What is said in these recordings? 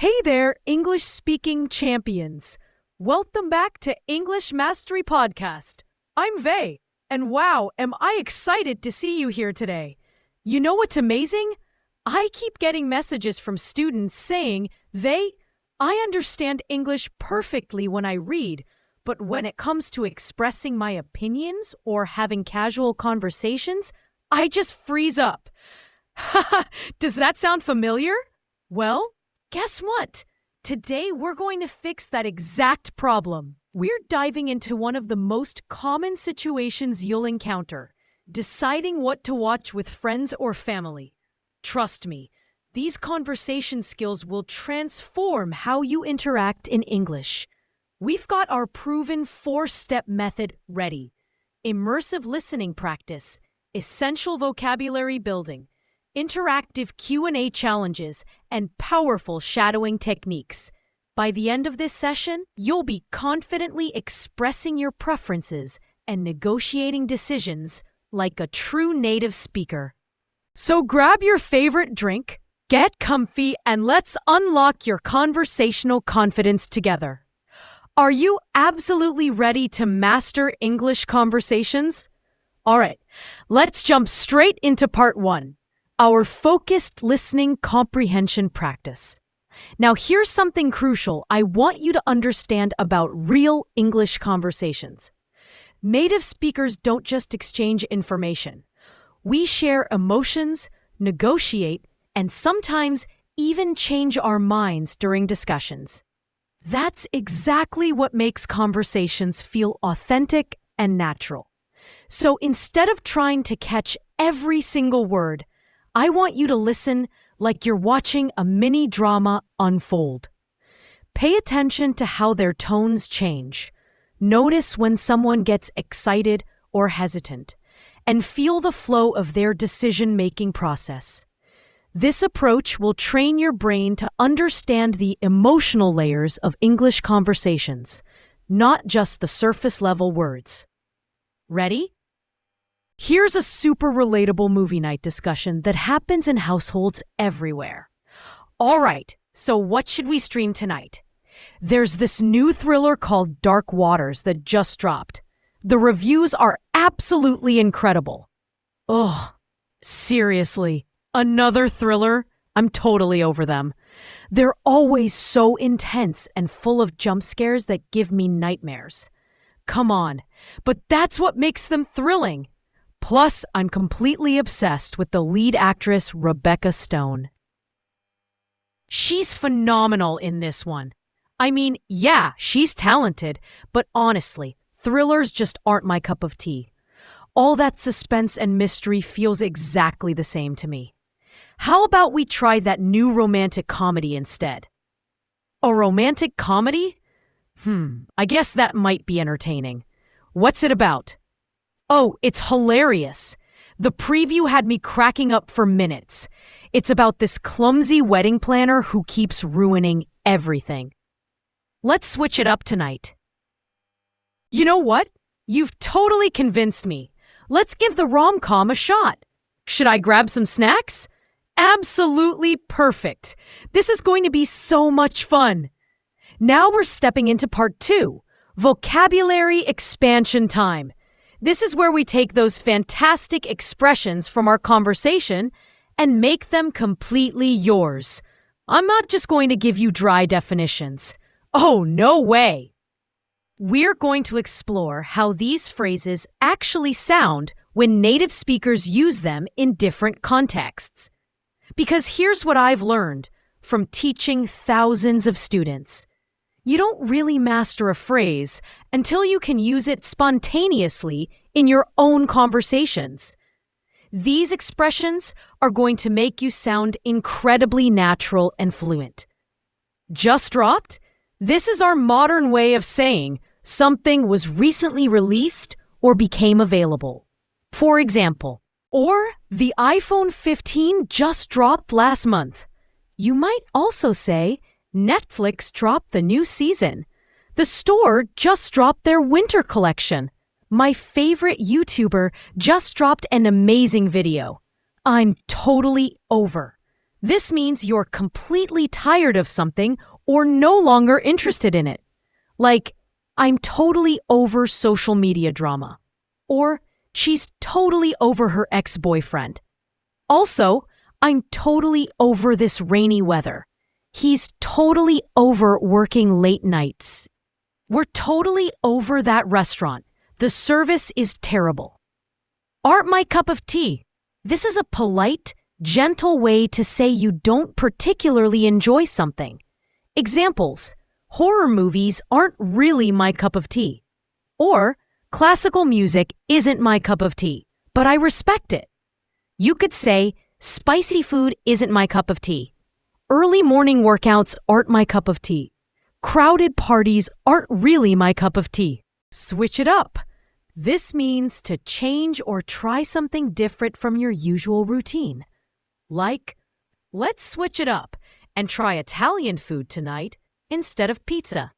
Hey there, English-speaking champions. Welcome back to English Mastery Podcast. I'm Vey, and wow, am I excited to see you here today. You know what's amazing? I keep getting messages from students saying, Vey, I understand English perfectly when I read, but when it comes to expressing my opinions or having casual conversations, I just freeze up. Does that sound familiar? Well, guess what? Today we're going to fix that exact problem. We're diving into one of the most common situations you'll encounter, deciding what to watch with friends or family. Trust me, these conversation skills will transform how you interact in English. We've got our proven 4-step method ready. Immersive listening practice, essential vocabulary building, interactive Q&A challenges, and powerful shadowing techniques. By the end of this session, you'll be confidently expressing your preferences and negotiating decisions like a true native speaker. So grab your favorite drink, get comfy, and let's unlock your conversational confidence together. Are you absolutely ready to master English conversations? All right, let's jump straight into part 1. Our focused listening comprehension practice. Now, here's something crucial I want you to understand about real English conversations. Native speakers don't just exchange information. We share emotions, negotiate, and sometimes even change our minds during discussions. That's exactly what makes conversations feel authentic and natural. So instead of trying to catch every single word, I want you to listen like you're watching a mini drama unfold. Pay attention to how their tones change. Notice when someone gets excited or hesitant, and feel the flow of their decision-making process. This approach will train your brain to understand the emotional layers of English conversations, not just the surface-level words. Ready? Here's a super relatable movie night discussion that happens in households everywhere. All right, so what should we stream tonight? There's this new thriller called Dark Waters that just dropped. The reviews are absolutely incredible. Ugh, seriously, another thriller? I'm totally over them. They're always so intense and full of jump scares that give me nightmares. Come on, but that's what makes them thrilling. Plus, I'm completely obsessed with the lead actress, Rebecca Stone. She's phenomenal in this one. I mean, yeah, she's talented, but honestly, thrillers just aren't my cup of tea. All that suspense and mystery feels exactly the same to me. How about we try that new romantic comedy instead? A romantic comedy? I guess that might be entertaining. What's it about? Oh, it's hilarious. The preview had me cracking up for minutes. It's about this clumsy wedding planner who keeps ruining everything. Let's switch it up tonight. You know what? You've totally convinced me. Let's give the rom-com a shot. Should I grab some snacks? Absolutely perfect. This is going to be so much fun. Now we're stepping into part 2, vocabulary expansion time. This is where we take those fantastic expressions from our conversation and make them completely yours. I'm not just going to give you dry definitions. Oh, no way! We're going to explore how these phrases actually sound when native speakers use them in different contexts. Because here's what I've learned from teaching thousands of students. You don't really master a phrase until you can use it spontaneously in your own conversations. These expressions are going to make you sound incredibly natural and fluent. Just dropped? This is our modern way of saying something was recently released or became available. For example, or the iPhone 15 just dropped last month. You might also say, Netflix dropped the new season. The store just dropped their winter collection. My favorite YouTuber just dropped an amazing video. I'm totally over. This means you're completely tired of something or no longer interested in it. Like, I'm totally over social media drama. Or, she's totally over her ex-boyfriend. Also, I'm totally over this rainy weather. He's totally over working late nights. We're totally over that restaurant. The service is terrible. Aren't my cup of tea. This is a polite, gentle way to say you don't particularly enjoy something. Examples: horror movies aren't really my cup of tea. Or, classical music isn't my cup of tea, but I respect it. You could say, spicy food isn't my cup of tea. Early morning workouts aren't my cup of tea. Crowded parties aren't really my cup of tea. Switch it up. This means to change or try something different from your usual routine. Like, let's switch it up and try Italian food tonight instead of pizza.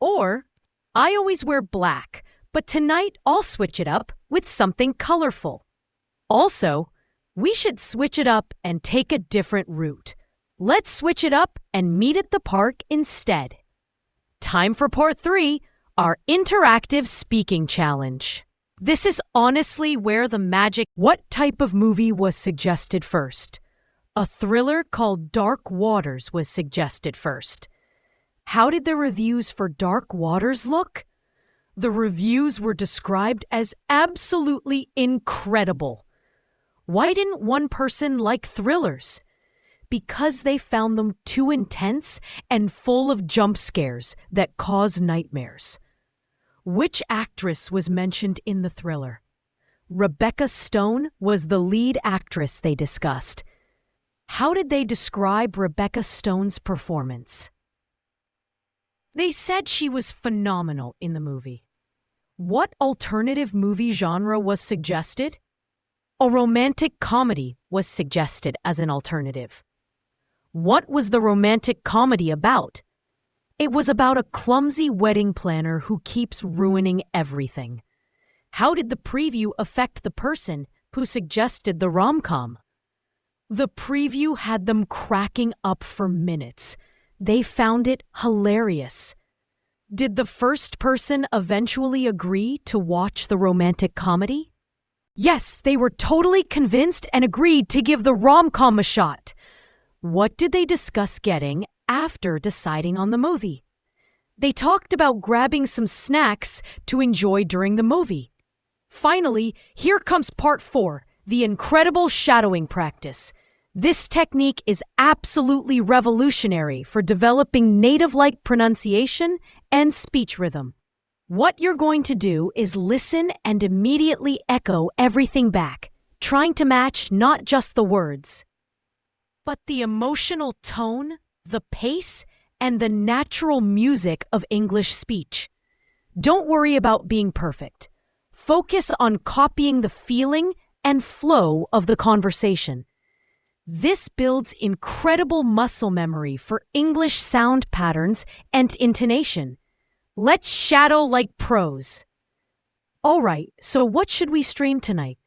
Or, I always wear black, but tonight I'll switch it up with something colorful. Also, we should switch it up and take a different route. Let's switch it up and meet at the park instead. Time for part 3, our interactive speaking challenge. This is honestly where the magic. What type of movie was suggested first? A thriller called Dark Waters was suggested first. How did the reviews for Dark Waters look? The reviews were described as absolutely incredible. Why didn't one person like thrillers? Because they found them too intense and full of jump scares that cause nightmares. Which actress was mentioned in the thriller? Rebecca Stone was the lead actress they discussed. How did they describe Rebecca Stone's performance? They said she was phenomenal in the movie. What alternative movie genre was suggested? A romantic comedy was suggested as an alternative. What was the romantic comedy about? It was about a clumsy wedding planner who keeps ruining everything. How did the preview affect the person who suggested the rom-com? The preview had them cracking up for minutes. They found it hilarious. Did the first person eventually agree to watch the romantic comedy? Yes, they were totally convinced and agreed to give the rom-com a shot. What did they discuss getting after deciding on the movie? They talked about grabbing some snacks to enjoy during the movie. Finally, here comes part 4, the incredible shadowing practice. This technique is absolutely revolutionary for developing native-like pronunciation and speech rhythm. What you're going to do is listen and immediately echo everything back, trying to match not just the words, but the emotional tone, the pace, and the natural music of English speech. Don't worry about being perfect. Focus on copying the feeling and flow of the conversation. This builds incredible muscle memory for English sound patterns and intonation. Let's shadow like pros. All right, so what should we stream tonight?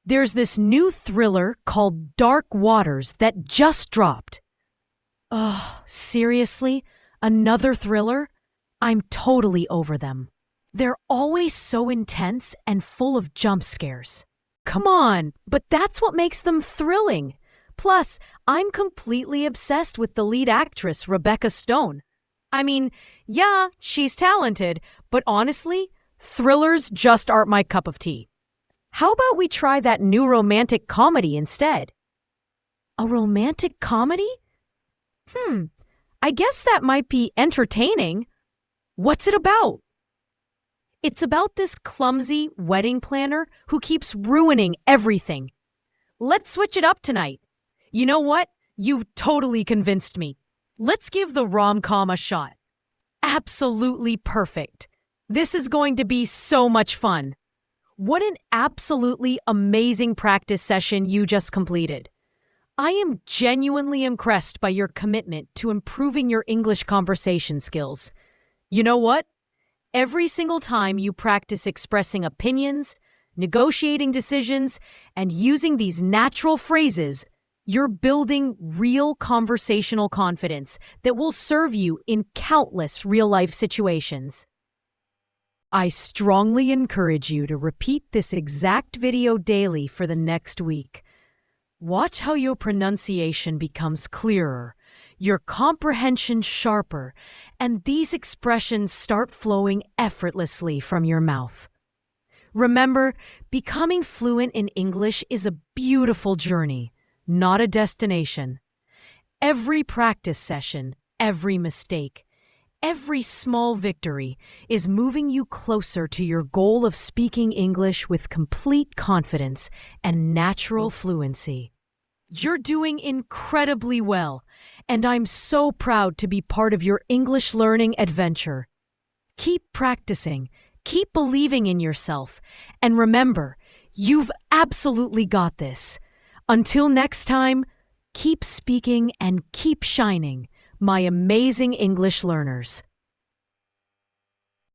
There's this new thriller called Dark Waters that just dropped. Oh, seriously? Another thriller? I'm totally over them. They're always so intense and full of jump scares. Come on, but that's what makes them thrilling. Plus, I'm completely obsessed with the lead actress, Rebecca Stone. I mean, yeah, she's talented, but honestly, thrillers just aren't my cup of tea. How about we try that new romantic comedy instead? A romantic comedy? I guess that might be entertaining. What's it about? It's about this clumsy wedding planner who keeps ruining everything. Let's switch it up tonight. You know what? You've totally convinced me. Let's give the rom-com a shot. Absolutely perfect. This is going to be so much fun. What an absolutely amazing practice session you just completed. I am genuinely impressed by your commitment to improving your English conversation skills. You know what? Every single time you practice expressing opinions, negotiating decisions, and using these natural phrases, You're building real conversational confidence that will serve you in countless real-life situations. I strongly encourage you to repeat this exact video daily for the next week. Watch how your pronunciation becomes clearer, your comprehension sharper, and these expressions start flowing effortlessly from your mouth. Remember, becoming fluent in English is a beautiful journey, not a destination. Every practice session, every mistake, every small victory is moving you closer to your goal of speaking English with complete confidence and natural fluency. You're doing incredibly well, and I'm so proud to be part of your English learning adventure. Keep practicing, keep believing in yourself, and remember, you've absolutely got this. Until next time, keep speaking and keep shining, my amazing English learners.